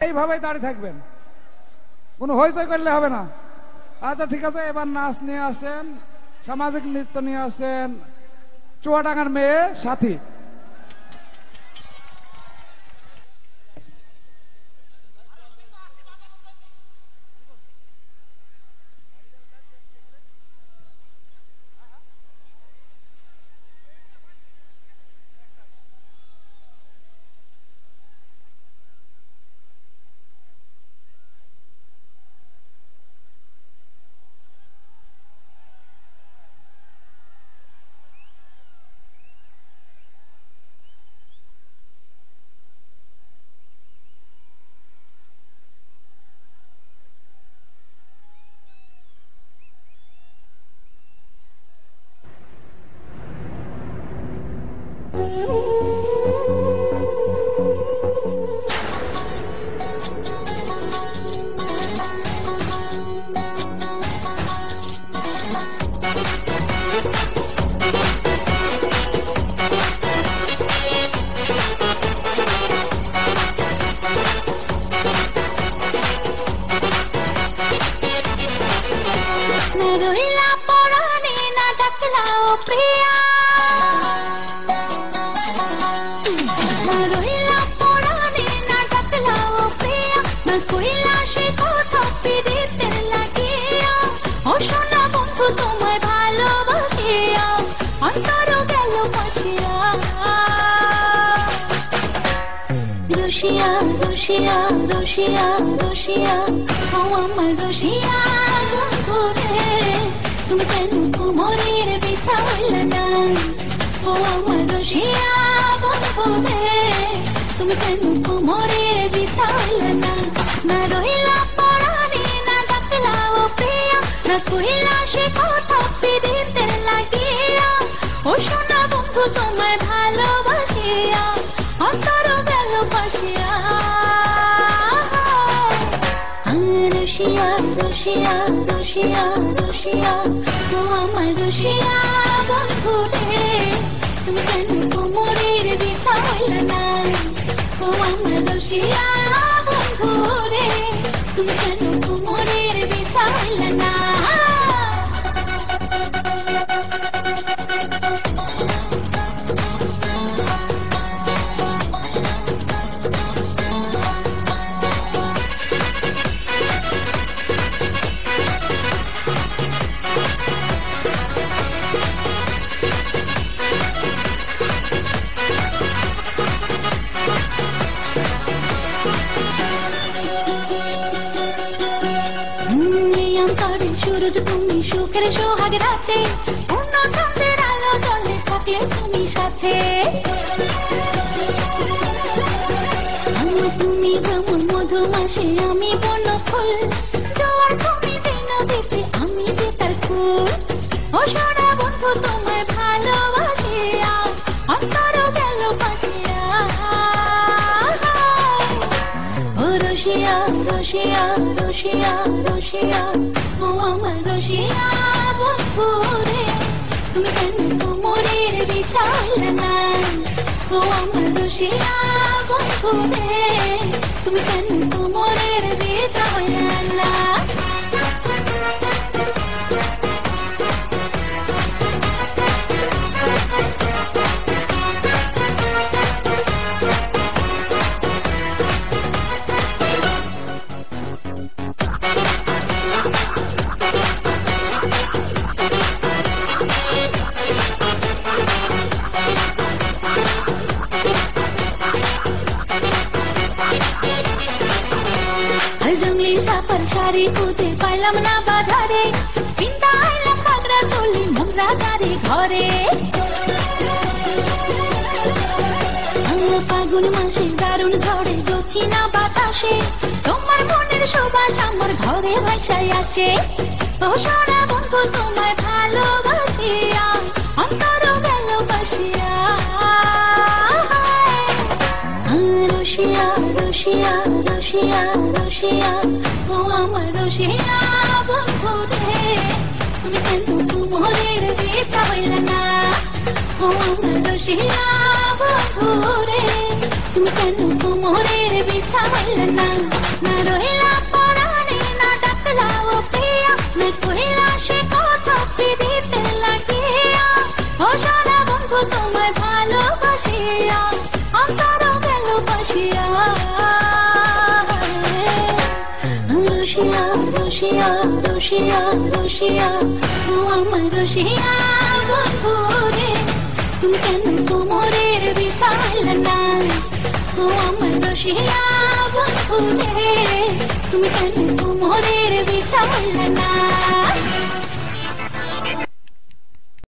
এইভাবেই দাঁড়িয়ে থাকবেন, কোনো হইচই করলে হবে না। আচ্ছা ঠিক আছে, এবার নাচ নিয়ে আসেন, সামাজিক নৃত্য নিয়ে আসেন চুয়াডাঙ্গার মেয়ে সাথী। রসিয়া রসিয়া রসিয়া রসিয়া ও আমার রসিয়া বন্ধু রে, তুমি কেন কোমরের বিছাইলে না? ও আমার রসিয়া বন্ধু রে, তুমি কেন কোমরের বিছাইলে না? না রইলা পরাণে, না ডাকলা ও প্রিয়া, না কইলা সে কথা পিরিতের লাগিয়া। ও সোনা বন্ধু তোমায় ভালোবাসিয়া অন্তর গেল পাশিয়া। রসিয়া রসিয়া রসিয়া রসিয়া ও আমার রসিয়া বন্ধু রে, তুমি কেন কোমরের বিছাইলে না? ও আমার রসিয়া বন্ধু রে, তুমি কেন কোমরের বিছাইলে না? সুরজ তুমি সুখের সোহাগ রাতে, অন্য চাঁদের আলো জলে থাকলে তুমি সাথে। তুমি ভ্রমণ মধুমাসে, আমি বন্য ফুল, জোয়ার তুমি যে নদীতে, আমি যে তার ফুল। ও সোনা বন্ধু তোমায় ভালোবাসিয়া অন্তর গেল পাশিয়া। ও রসিয়া রসিয়া রসিয়া রসিয়া ও আমার রসিয়া বন্ধু রে, তুমি কেন কোমরের বিছাইলে না? ও আমার রসিয়া বন্ধু রে, তুমি কেন কোমরের বিছাইলে না? জঙ্গলি চাপার শাড়ি খুঁজে পাইলাম না বাজারে, কিনতে আইলাম খাগড়া চলি মোংরা চারি ঘরে। ফাগুন মাসে দারুণ ঝড়ে দক্ষিণা বাতাসে, তোমার মনের সুবাস আমার ঘরে ভাসায় আসে। ও সোনা বন্ধু তোমায় ভালোবাসিয়া অন্তর গেল পাশিয়া। রসিয়া রসিয়া রসিয়া রসিয়া ও আমার রসিয়া বন্ধু রে, তুমি কেন কোমরের বিছাইলে না? ও আমার রসিয়া বন্ধু রে, তুমি কেন কোমরের বিছা হইলে না না রইলা পরাণে না ডাকলা ও প্রিয়া না কইলা সে কথা পিদিতে লাগিয়া ও সোনা বন্ধু তোমায় ভালোবাসিয়া অন্তর গেল বাসিয়া রুশিয়া রুশিয়া রুশিয়া রুশিয়া ও আমার রুশিয়া বন্ধু রে তুমি কেন কোমরের বিছা হইলে না ও আমার রসিয়া বন্ধু রে তুমি কেন কোমরের বিছা হইলে না